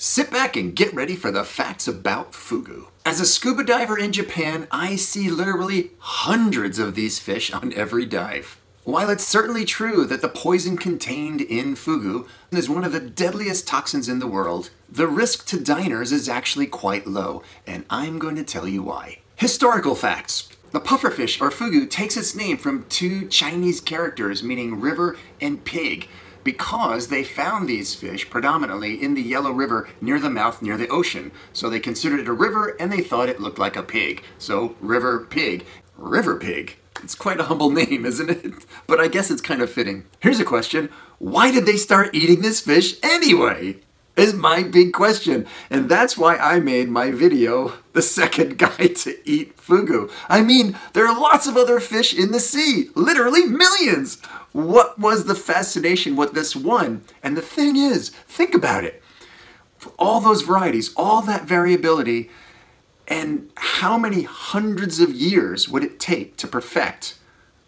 Sit back and get ready for the facts about fugu. As a scuba diver in Japan, I see literally hundreds of these fish on every dive. While it's certainly true that the poison contained in fugu is one of the deadliest toxins in the world, the risk to diners is actually quite low, and I'm going to tell you why. Historical facts. The pufferfish, or fugu, takes its name from two Chinese characters meaning river and pig, because they found these fish predominantly in the Yellow River near the mouth near the ocean. So they considered it a river and they thought it looked like a pig. So river pig. River pig. It's quite a humble name, isn't it? But I guess it's kind of fitting. Here's a question. Why did they start eating this fish anyway? Is my big question. And that's why I made my video, The Second Guide to Eat Fugu. I mean, there are lots of other fish in the sea. Literally millions. What was the fascination with this one? And the thing is, think about it. For all those varieties, all that variability, and how many hundreds of years would it take to perfect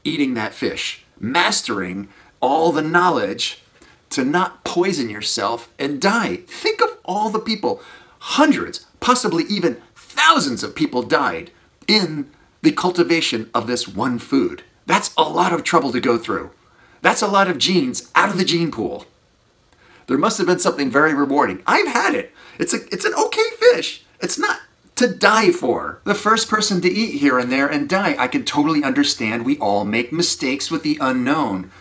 eating that fish? Mastering all the knowledge to not poison yourself and die. Think of all the people, hundreds, possibly even thousands of people died in the cultivation of this one food. That's a lot of trouble to go through. That's a lot of genes out of the gene pool. There must have been something very rewarding. I've had it. It's an okay fish. It's not to die for. The first person to eat here and there and die, I can totally understand. We all make mistakes with the unknown.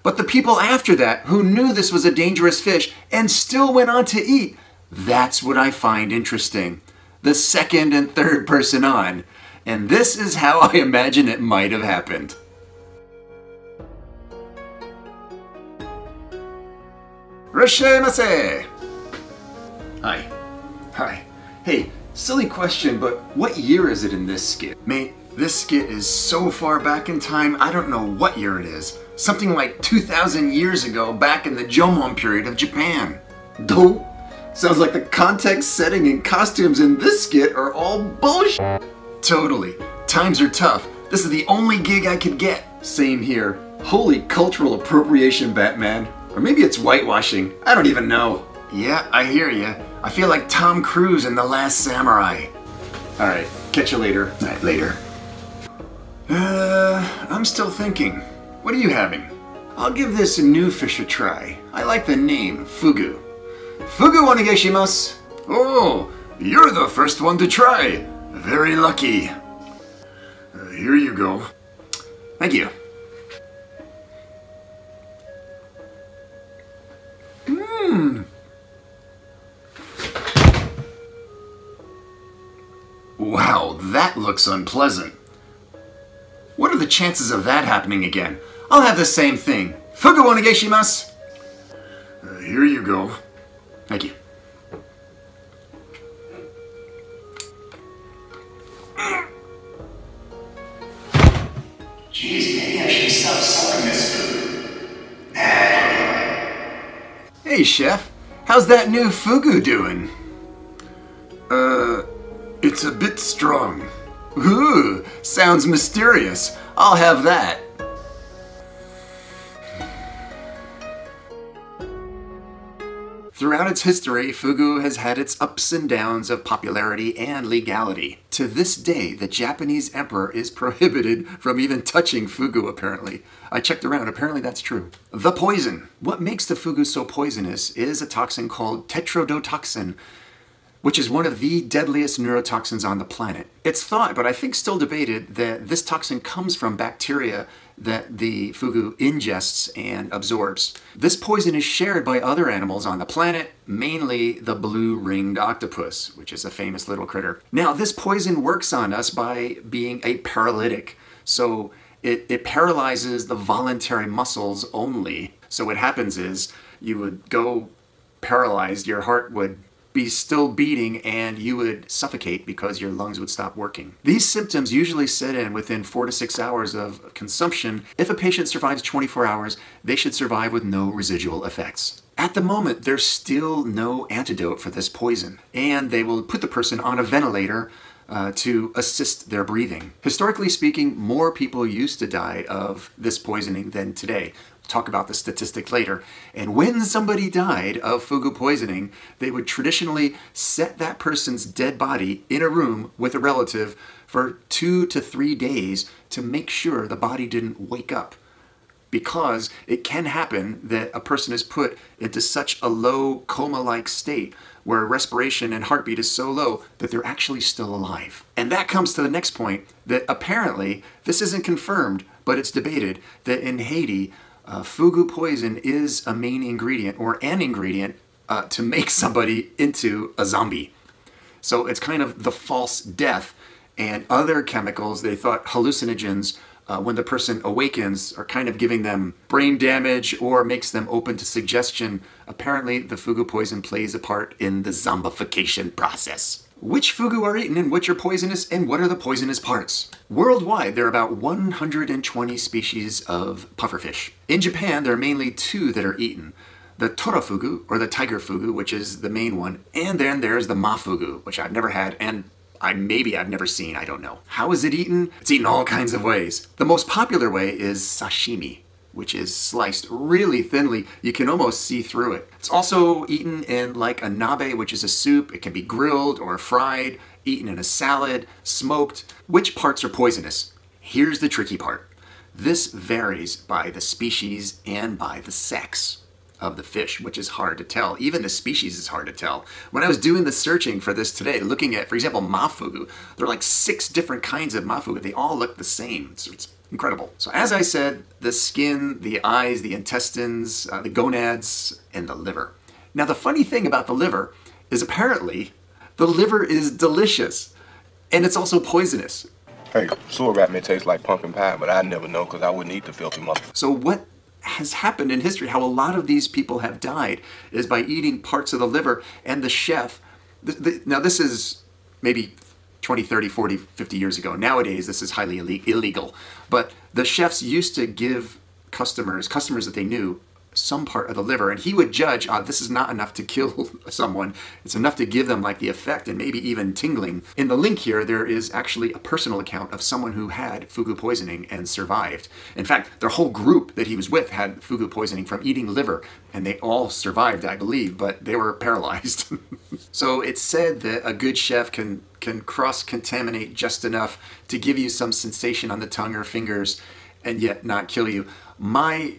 But the people after that who knew this was a dangerous fish and still went on to eat, that's what I find interesting. The second and third person on. And this is how I imagine it might have happened. Rashaimase! Hi. Hi. Hey, silly question, but what year is it in this skit? Mate, this skit is so far back in time, I don't know what year it is. Something like 2,000 years ago, back in the Jomon period of Japan. Dope. Sounds like the context, setting, and costumes in this skit are all bullshit. Totally. Times are tough. This is the only gig I could get. Same here. Holy cultural appropriation, Batman. Or maybe it's whitewashing. I don't even know. Yeah, I hear ya. I feel like Tom Cruise in The Last Samurai. Alright, catch you later. Alright, later. I'm still thinking. What are you having? I'll give this new fish a try. I like the name, Fugu. Fugu onegaishimasu. Oh, you're the first one to try. Very lucky. Here you go. Thank you. Wow, that looks unpleasant. What are the chances of that happening again? I'll have the same thing. Fugu onegaishimasu. Here you go. Thank you. Geez, maybe I should stop selling this food. Hey, chef. How's that new fugu doing? It's a bit strong. Ooh, sounds mysterious. I'll have that. Throughout its history, fugu has had its ups and downs of popularity and legality. To this day, the Japanese emperor is prohibited from even touching fugu, apparently. I checked around, apparently that's true. The poison. What makes the fugu so poisonous is a toxin called tetrodotoxin, which is one of the deadliest neurotoxins on the planet. It's thought, but I think still debated, that this toxin comes from bacteria that the fugu ingests and absorbs. This poison is shared by other animals on the planet, mainly the blue-ringed octopus, which is a famous little critter. Now, this poison works on us by being a paralytic. So it paralyzes the voluntary muscles only. So what happens is you would go paralyzed, your heart would be still beating and you would suffocate because your lungs would stop working. These symptoms usually set in within 4 to 6 hours of consumption. If a patient survives 24 hours, they should survive with no residual effects. At the moment, there's still no antidote for this poison, and they will put the person on a ventilator to assist their breathing. Historically speaking, more people used to die of this poisoning than today. talk about the statistic later. And when somebody died of fugu poisoning, they would traditionally set that person's dead body in a room with a relative for 2 to 3 days to make sure the body didn't wake up. Because it can happen that a person is put into such a low coma-like state where respiration and heartbeat is so low that they're actually still alive. And that comes to the next point, that apparently, this isn't confirmed, but it's debated, that in Haiti, fugu poison is a main ingredient, or an ingredient, to make somebody into a zombie. So it's kind of the false death, and other chemicals, they thought hallucinogens, when the person awakens, are kind of giving them brain damage or makes them open to suggestion. Apparently, the fugu poison plays a part in the zombification process. Which fugu are eaten and which are poisonous, and what are the poisonous parts? Worldwide, there are about 120 species of pufferfish. In Japan, there are mainly 2 that are eaten. The torafugu, or the tiger fugu, which is the main one, and then there's the mafugu, which I've never had, and maybe I've never seen, I don't know. How is it eaten? It's eaten all kinds of ways. The most popular way is sashimi, which is sliced really thinly. You can almost see through it. It's also eaten in like a nabe, which is a soup. It can be grilled or fried, eaten in a salad, smoked. Which parts are poisonous? Here's the tricky part. This varies by the species and by the sex of the fish, which is hard to tell. Even the species is hard to tell. When I was doing the searching for this today, looking at, for example, mafugu, there are like 6 different kinds of mafugu. They all look the same. So it's incredible. So as I said, the skin, the eyes, the intestines, the gonads, and the liver. Now the funny thing about the liver is apparently the liver is delicious, and it's also poisonous. Hey, sewer rat may taste like pumpkin pie, but I'd never know because I wouldn't eat the filthy mother. So what has happened in history, how a lot of these people have died, is by eating parts of the liver, and the chef, now this is maybe 20, 30, 40, 50 years ago. Nowadays, this is highly illegal. But the chefs used to give customers that they knew, some part of the liver, and he would judge, this is not enough to kill someone. It's enough to give them like the effect and maybe even tingling. In the link here, there is actually a personal account of someone who had fugu poisoning and survived. In fact, their whole group that he was with had fugu poisoning from eating liver, and they all survived, I believe, but they were paralyzed. So it's said that a good chef can cross-contaminate just enough to give you some sensation on the tongue or fingers and yet not kill you. My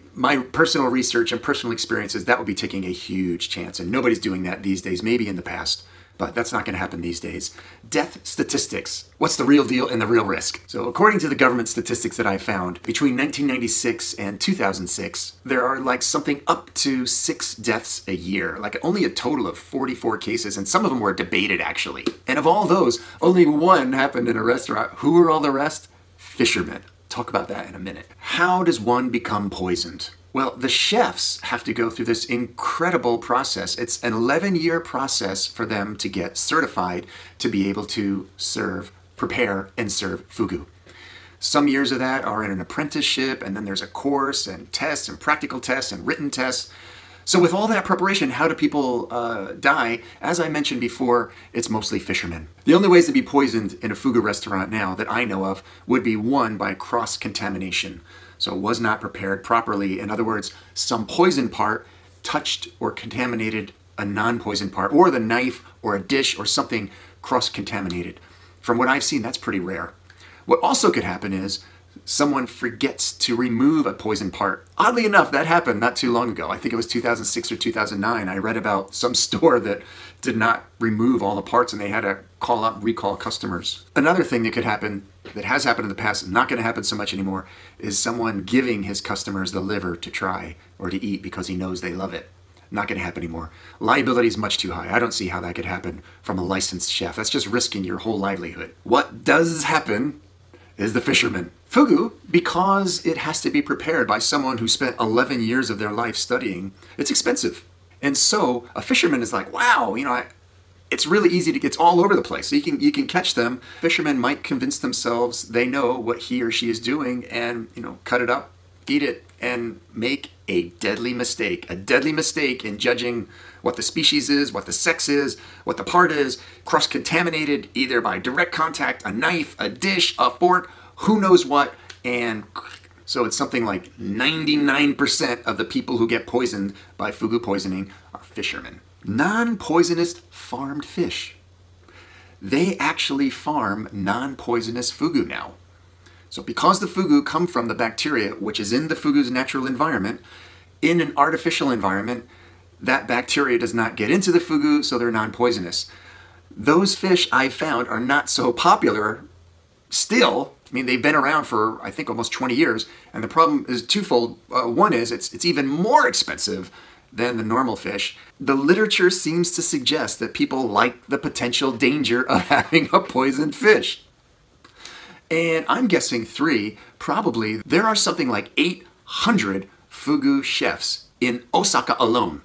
personal research and personal experiences, that would be taking a huge chance, and nobody's doing that these days, maybe in the past, but that's not going to happen these days. Death statistics. What's the real deal and the real risk? So according to the government statistics that I found, between 1996 and 2006, there are like something up to 6 deaths a year, like only a total of 44 cases, and some of them were debated actually. And of all those, only 1 happened in a restaurant. Who are all the rest? Fishermen. Talk about that in a minute. How does one become poisoned? Well, the chefs have to go through this incredible process. It's an 11-year process for them to get certified to be able to prepare and serve fugu. Some years of that are in an apprenticeship, and then there's a course and tests and practical tests and written tests. So with all that preparation, how do people die? As I mentioned before, it's mostly fishermen. The only ways to be poisoned in a fugu restaurant now that I know of would be 1, by cross-contamination. So it was not prepared properly. In other words, some poison part touched or contaminated a non-poison part, or the knife or a dish or something cross-contaminated. From what I've seen, that's pretty rare. What also could happen is someone forgets to remove a poison part. Oddly enough, that happened not too long ago. I think it was 2006 or 2009. I read about some store that did not remove all the parts and they had to call up recall customers. Another thing that could happen, that has happened in the past, not going to happen so much anymore, is someone giving his customers the liver to try or to eat because he knows they love it. Not going to happen anymore. Liability is much too high. I don't see how that could happen from a licensed chef. That's just risking your whole livelihood. What does happen is the fisherman. Fugu, because it has to be prepared by someone who spent 11 years of their life studying, it's expensive. And so a fisherman is like, wow, it's really easy to get, it's all over the place. So you can catch them. Fishermen might convince themselves they know what he or she is doing and, cut it up, eat it, and make a deadly mistake. A deadly mistake in judging what the species is, what the sex is, what the part is, cross-contaminated either by direct contact, a knife, a dish, a fork, who knows what, and So it's something like 99% of the people who get poisoned by fugu poisoning are fishermen. Non-poisonous farmed fish. They actually farm non-poisonous fugu now. So because the fugu come from the bacteria, which is in the fugu's natural environment, in an artificial environment, that bacteria does not get into the fugu, so they're non-poisonous. Those fish I found are not so popular still. I mean, they've been around for, I think, almost 20 years, and the problem is twofold. One is it's even more expensive than the normal fish. The literature seems to suggest that people like the potential danger of having a poisoned fish. And I'm guessing probably there are something like 800 fugu chefs in Osaka alone.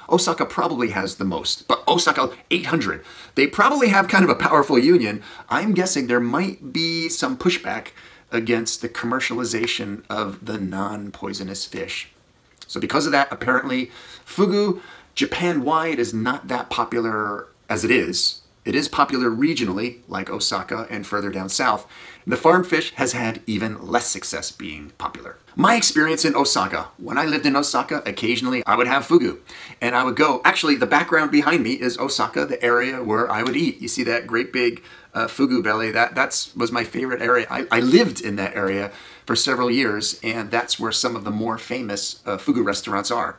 Osaka probably has the most, but Osaka, 800. They probably have kind of a powerful union. I'm guessing there might be some pushback against the commercialization of the non-poisonous fish. So because of that, apparently, fugu, Japan-wide, is not that popular as it is. It is popular regionally, like Osaka and further down south. The farmed fish has had even less success being popular. My experience in Osaka, when I lived in Osaka, occasionally I would have fugu. And I would go, actually the background behind me is Osaka, the area where I would eat. You see that great big fugu belly? That was my favorite area. I lived in that area for several years, and that's where some of the more famous fugu restaurants are.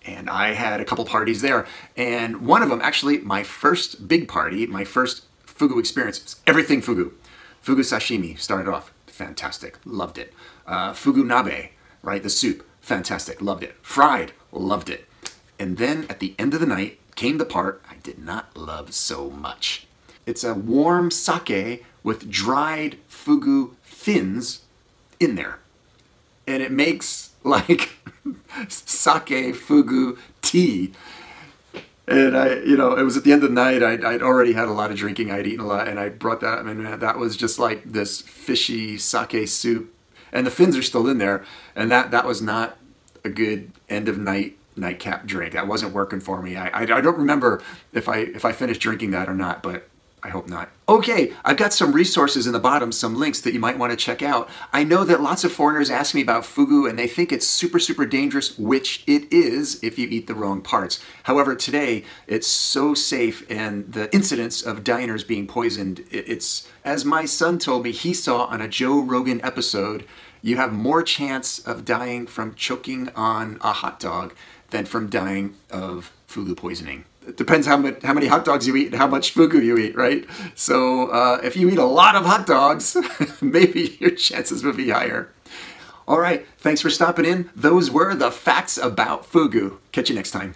And I had a couple parties there. And one of them, actually, my first big party, my first fugu experience, was everything fugu. Fugu sashimi started off, fantastic, loved it. Fugu nabe, right, the soup, fantastic, loved it. Fried, loved it. And then at the end of the night came the part I did not love so much. It's a warm sake with dried fugu fins in there. And it makes like sake fugu tea. And it was at the end of the night. I'd already had a lot of drinking. I'd eaten a lot, and I brought that. I mean, that was just like this fishy sake soup, and the fins are still in there. And that was not a good end of nightcap drink. That wasn't working for me. I don't remember if I finished drinking that or not, but I hope not. Okay, I've got some resources in the bottom, some links that you might want to check out. I know that lots of foreigners ask me about fugu and they think it's super, super dangerous, which it is if you eat the wrong parts. However, today it's so safe, and the incidence of diners being poisoned, it's, as my son told me he saw on a Joe Rogan episode, you have more chance of dying from choking on a hot dog than from dying of fugu poisoning. It depends how many hot dogs you eat and how much fugu you eat, right? So if you eat a lot of hot dogs, maybe your chances would be higher. All right, thanks for stopping in. Those were the facts about fugu. Catch you next time.